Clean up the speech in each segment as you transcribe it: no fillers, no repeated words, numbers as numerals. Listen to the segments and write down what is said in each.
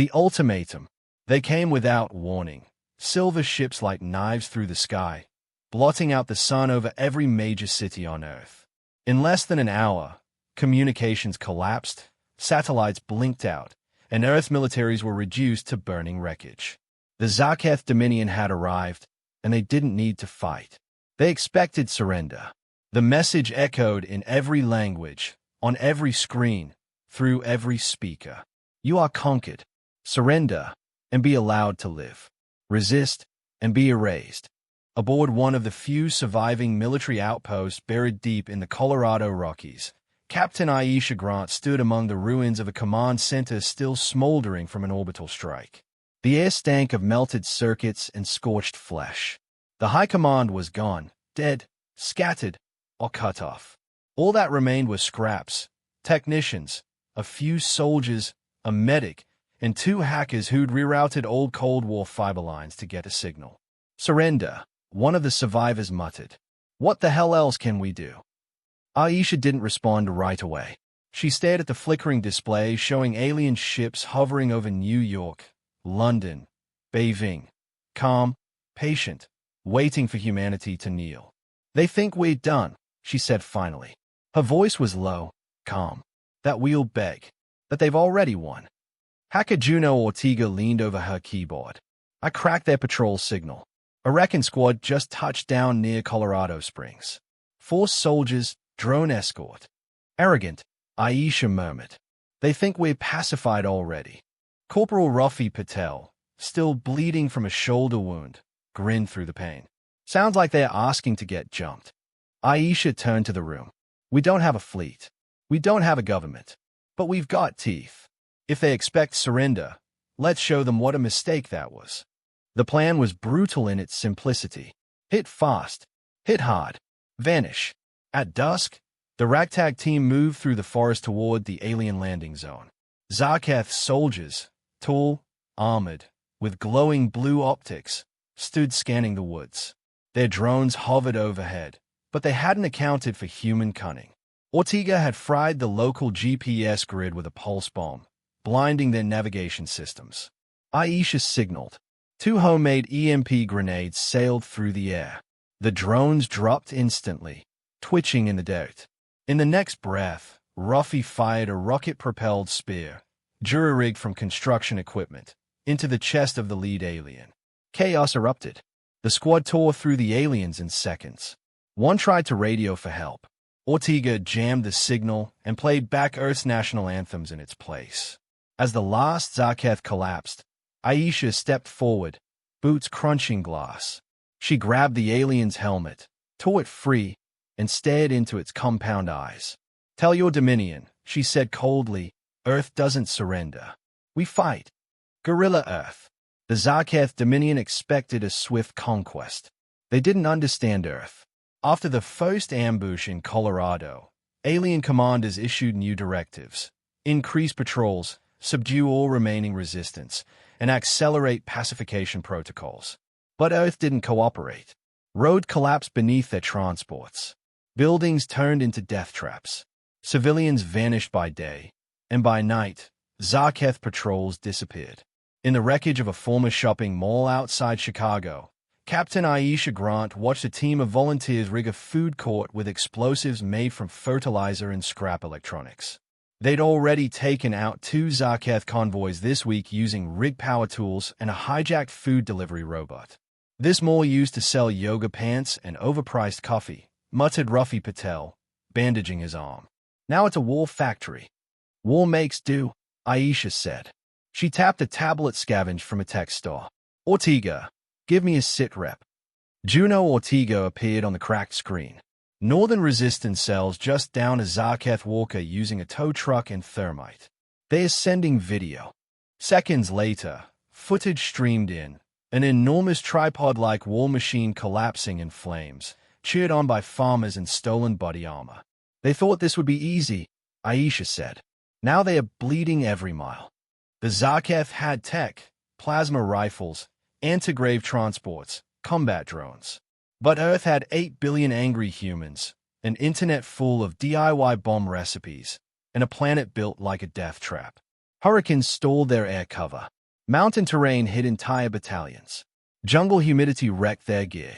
The ultimatum. They came without warning. Silver ships like knives through the sky, blotting out the sun over every major city on Earth. In less than an hour, communications collapsed, satellites blinked out, and Earth militaries were reduced to burning wreckage. The Zarketh Dominion had arrived, and they didn't need to fight. They expected surrender. The message echoed in every language, on every screen, through every speaker. You are conquered. Surrender, and be allowed to live. Resist, and be erased. Aboard one of the few surviving military outposts buried deep in the Colorado Rockies, Captain Aisha Grant stood among the ruins of a command center still smoldering from an orbital strike. The air stank of melted circuits and scorched flesh. The high command was gone, dead, scattered, or cut off. All that remained was scraps, technicians, a few soldiers, a medic, and 2 hackers who'd rerouted old Cold War fiber lines to get a signal. Surrender, one of the survivors muttered. What the hell else can we do? Aisha didn't respond right away. She stared at the flickering display showing alien ships hovering over New York, London, Beijing, calm, patient, waiting for humanity to kneel. They think we're done, she said finally. Her voice was low, calm. That we'll beg. That they've already won. Hacker Juno Ortega leaned over her keyboard. I cracked their patrol signal. A wrecking squad just touched down near Colorado Springs. 4 soldiers, drone escort. Arrogant, Aisha murmured. They think we're pacified already. Corporal Rafi Patel, still bleeding from a shoulder wound, grinned through the pain. Sounds like they're asking to get jumped. Aisha turned to the room. We don't have a fleet. We don't have a government. But we've got teeth. If they expect surrender, let's show them what a mistake that was. The plan was brutal in its simplicity. Hit fast. Hit hard. Vanish. At dusk, the ragtag team moved through the forest toward the alien landing zone. Zarketh's soldiers, tall, armored, with glowing blue optics, stood scanning the woods. Their drones hovered overhead, but they hadn't accounted for human cunning. Ortega had fried the local GPS grid with a pulse bomb, blinding their navigation systems. Aisha signaled. 2 homemade EMP grenades sailed through the air. The drones dropped instantly, twitching in the dirt. In the next breath, Ruffy fired a rocket-propelled spear, jury-rigged from construction equipment, into the chest of the lead alien. Chaos erupted. The squad tore through the aliens in seconds. One tried to radio for help. Ortega jammed the signal and played back Earth's national anthems in its place. As the last Zarketh collapsed, Aisha stepped forward, boots crunching glass. She grabbed the alien's helmet, tore it free, and stared into its compound eyes. Tell your Dominion, she said coldly, Earth doesn't surrender. We fight. Guerrilla Earth. The Zarketh Dominion expected a swift conquest. They didn't understand Earth. After the first ambush in Colorado, alien commanders issued new directives. Increase patrols, subdue all remaining resistance, and accelerate pacification protocols. But Earth didn't cooperate. Road collapsed beneath their transports. Buildings turned into death traps. Civilians vanished by day, and by night, Zarketh patrols disappeared. In the wreckage of a former shopping mall outside Chicago, Captain Aisha Grant watched a team of volunteers rig a food court with explosives made from fertilizer and scrap electronics. They'd already taken out 2 Zarketh convoys this week using rig power tools and a hijacked food delivery robot. This mall used to sell yoga pants and overpriced coffee, muttered Ruffy Patel, bandaging his arm. Now it's a war factory. War makes do, Aisha said. She tapped a tablet scavenged from a tech store. Ortega, give me a sit rep. Juno Ortega appeared on the cracked screen. Northern Resistance cells just down a Zarketh walker using a tow truck and thermite. They're sending video. Seconds later, footage streamed in, an enormous tripod-like war machine collapsing in flames, cheered on by farmers in stolen body armor. They thought this would be easy, Aisha said. Now they are bleeding every mile. The Zarketh had tech, plasma rifles, anti-grave transports, combat drones. But Earth had 8 billion angry humans, an internet full of DIY bomb recipes, and a planet built like a death trap. Hurricanes stalled their air cover. Mountain terrain hid entire battalions. Jungle humidity wrecked their gear.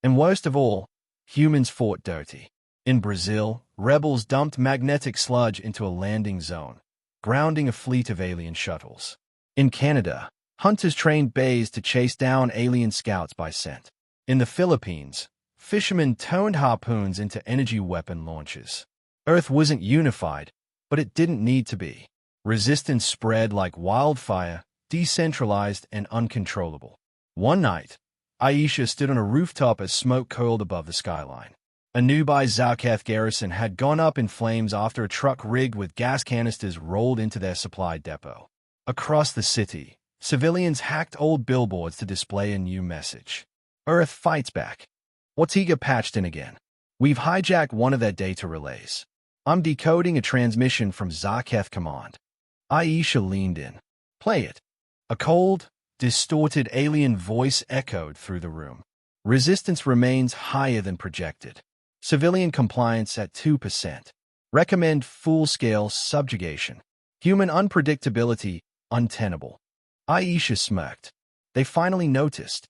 And worst of all, humans fought dirty. In Brazil, rebels dumped magnetic sludge into a landing zone, grounding a fleet of alien shuttles. In Canada, hunters trained bays to chase down alien scouts by scent. In the Philippines, fishermen toned harpoons into energy weapon launches. Earth wasn't unified, but it didn't need to be. Resistance spread like wildfire, decentralized and uncontrollable. One night, Aisha stood on a rooftop as smoke curled above the skyline. A nearby Zarketh garrison had gone up in flames after a truck rigged with gas canisters rolled into their supply depot. Across the city, civilians hacked old billboards to display a new message. Earth fights back. Ortega patched in again. We've hijacked one of their data relays. I'm decoding a transmission from Zarketh Command. Aisha leaned in. Play it. A cold, distorted alien voice echoed through the room. Resistance remains higher than projected. Civilian compliance at 2%. Recommend full-scale subjugation. Human unpredictability untenable. Aisha smirked. They finally noticed.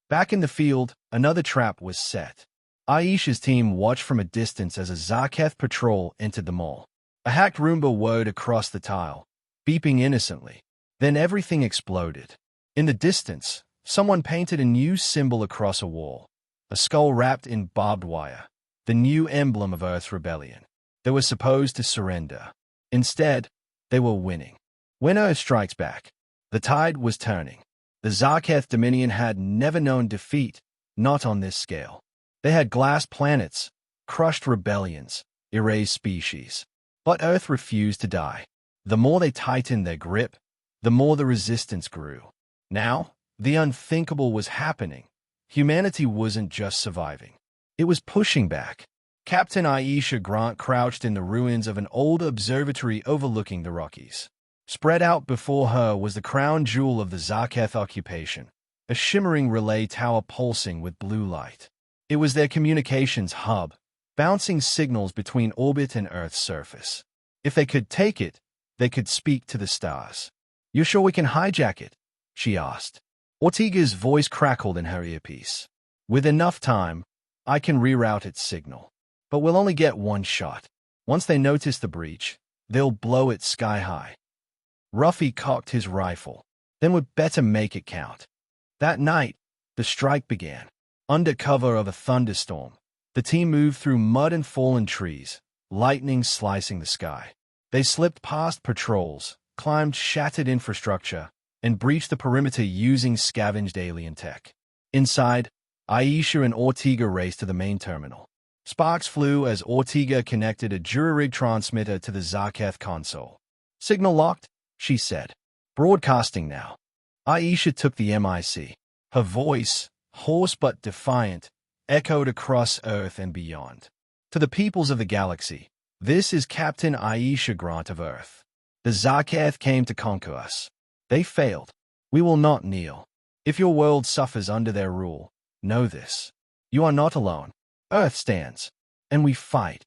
Back in the field, another trap was set. Aisha's team watched from a distance as a Zarketh patrol entered the mall. A hacked Roomba whirred across the tile, beeping innocently. Then everything exploded. In the distance, someone painted a new symbol across a wall. A skull wrapped in barbed wire. The new emblem of Earth's rebellion. They were supposed to surrender. Instead, they were winning. When Earth strikes back, the tide was turning. The Zarketh Dominion had never known defeat, not on this scale. They had glassed planets, crushed rebellions, erased species. But Earth refused to die. The more they tightened their grip, the more the resistance grew. Now, the unthinkable was happening. Humanity wasn't just surviving. It was pushing back. Captain Aisha Grant crouched in the ruins of an old observatory overlooking the Rockies. Spread out before her was the crown jewel of the Zarketh occupation, a shimmering relay tower pulsing with blue light. It was their communications hub, bouncing signals between orbit and Earth's surface. If they could take it, they could speak to the stars. "You sure we can hijack it?" she asked. Ortega's voice crackled in her earpiece. "With enough time, I can reroute its signal. But we'll only get one shot. Once they notice the breach, they'll blow it sky high." Ruffy cocked his rifle. "Then we'd better make it count." That night, the strike began. Under cover of a thunderstorm, the team moved through mud and fallen trees, lightning slicing the sky. They slipped past patrols, climbed shattered infrastructure, and breached the perimeter using scavenged alien tech. Inside, Aisha and Ortega raced to the main terminal. Sparks flew as Ortega connected a Jurarig transmitter to the Zarketh console. "Signal locked," she said. "Broadcasting now." Aisha took the MIC. Her voice, hoarse but defiant, echoed across Earth and beyond. "To the peoples of the galaxy, this is Captain Aisha Grant of Earth. The Zarketh came to conquer us. They failed. We will not kneel. If your world suffers under their rule, know this. You are not alone. Earth stands, and we fight."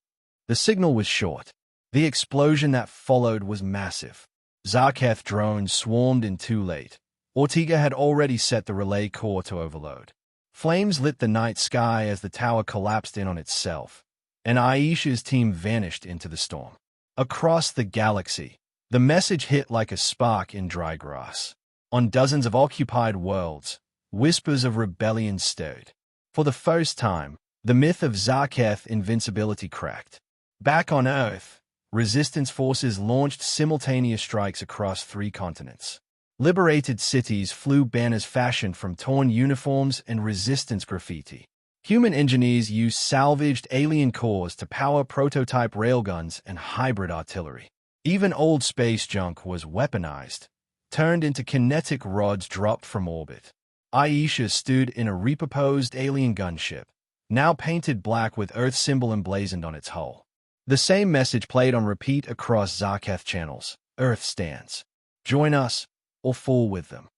The signal was short. The explosion that followed was massive. Zarketh drones swarmed in too late. Ortega had already set the relay core to overload. Flames lit the night sky as the tower collapsed in on itself, and Aisha's team vanished into the storm. Across the galaxy, the message hit like a spark in dry grass. On dozens of occupied worlds, whispers of rebellion stirred. For the first time, the myth of Zarketh invincibility cracked. Back on Earth, resistance forces launched simultaneous strikes across 3 continents. Liberated cities flew banners fashioned from torn uniforms and resistance graffiti. Human engineers used salvaged alien cores to power prototype railguns and hybrid artillery. Even old space junk was weaponized, turned into kinetic rods dropped from orbit. Aisha stood in a repurposed alien gunship, now painted black with Earth symbol emblazoned on its hull. The same message played on repeat across Zarketh channels. "Earth stands. Join us, or fall with them."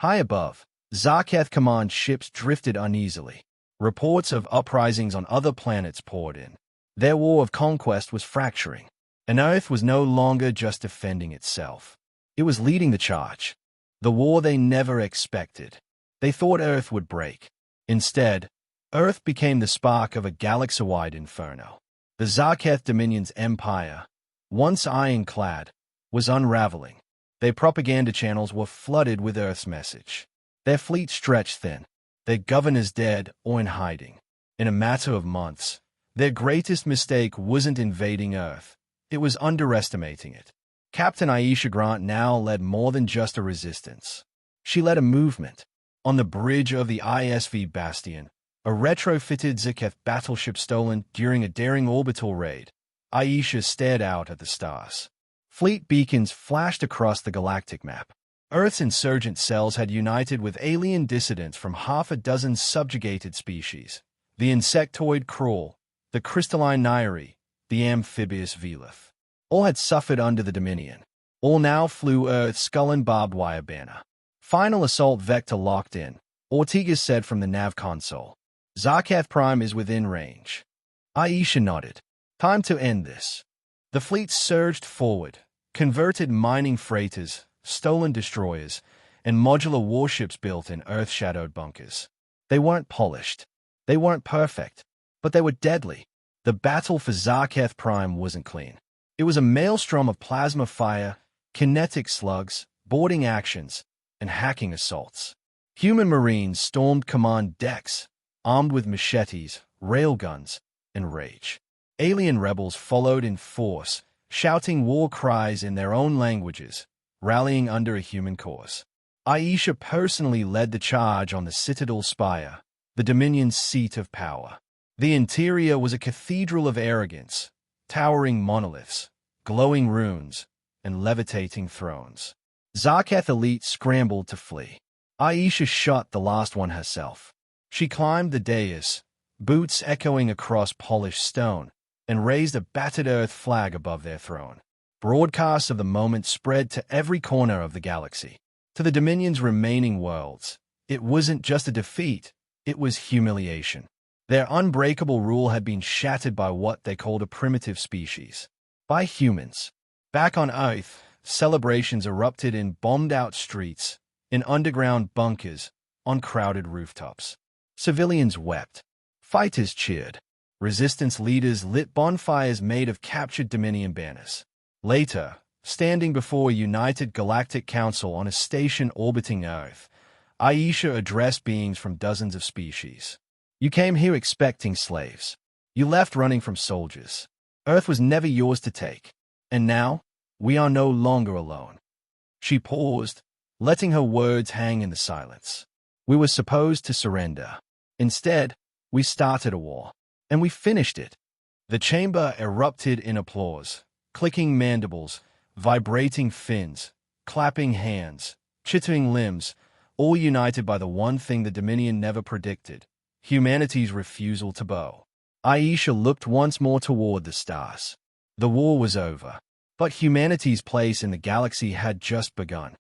High above, Zarketh Command ships drifted uneasily. Reports of uprisings on other planets poured in. Their war of conquest was fracturing, and Earth was no longer just defending itself. It was leading the charge. The war they never expected. They thought Earth would break. Instead, Earth became the spark of a galaxy-wide inferno. The Zarketh Dominion's empire, once ironclad, was unraveling. Their propaganda channels were flooded with Earth's message. Their fleet stretched thin, their governors dead or in hiding. In a matter of months, their greatest mistake wasn't invading Earth, it was underestimating it. Captain Aisha Grant now led more than just a resistance. She led a movement. On the bridge of the ISV Bastion, a retrofitted Zarketh battleship stolen during a daring orbital raid, Aisha stared out at the stars. Fleet beacons flashed across the galactic map. Earth's insurgent cells had united with alien dissidents from half a dozen subjugated species. The insectoid Crawl, the crystalline Nairi, the amphibious Velith. All had suffered under the Dominion. All now flew Earth's skull and barbed wire banner. Final assault vector locked in, Ortega said from the nav console. Zarketh Prime is within range. Aisha nodded. Time to end this. The fleet surged forward, converted mining freighters, stolen destroyers, and modular warships built in earth-shadowed bunkers. They weren't polished. They weren't perfect, but they were deadly. The battle for Zarketh Prime wasn't clean. It was a maelstrom of plasma fire, kinetic slugs, boarding actions, and hacking assaults. Human Marines stormed command decks, armed with machetes, railguns, and rage. Alien rebels followed in force, shouting war cries in their own languages, rallying under a human cause. Aisha personally led the charge on the Citadel Spire, the Dominion's seat of power. The interior was a cathedral of arrogance, towering monoliths, glowing runes, and levitating thrones. Zarketh elite scrambled to flee. Aisha shot the last one herself. She climbed the dais, boots echoing across polished stone, and raised a battered Earth flag above their throne. Broadcasts of the moment spread to every corner of the galaxy. To the Dominion's remaining worlds, it wasn't just a defeat, it was humiliation. Their unbreakable rule had been shattered by what they called a primitive species. By humans. Back on Earth, celebrations erupted in bombed-out streets, in underground bunkers, on crowded rooftops. Civilians wept. Fighters cheered. Resistance leaders lit bonfires made of captured Dominion banners. Later, standing before a united galactic council on a station orbiting Earth, Aisha addressed beings from dozens of species. You came here expecting slaves. You left running from soldiers. Earth was never yours to take. And now, we are no longer alone. She paused, letting her words hang in the silence. We were supposed to surrender. Instead, we started a war. And we finished it. The chamber erupted in applause, clicking mandibles, vibrating fins, clapping hands, chittering limbs, all united by the one thing the Dominion never predicted: humanity's refusal to bow. Aisha looked once more toward the stars. The war was over, but humanity's place in the galaxy had just begun.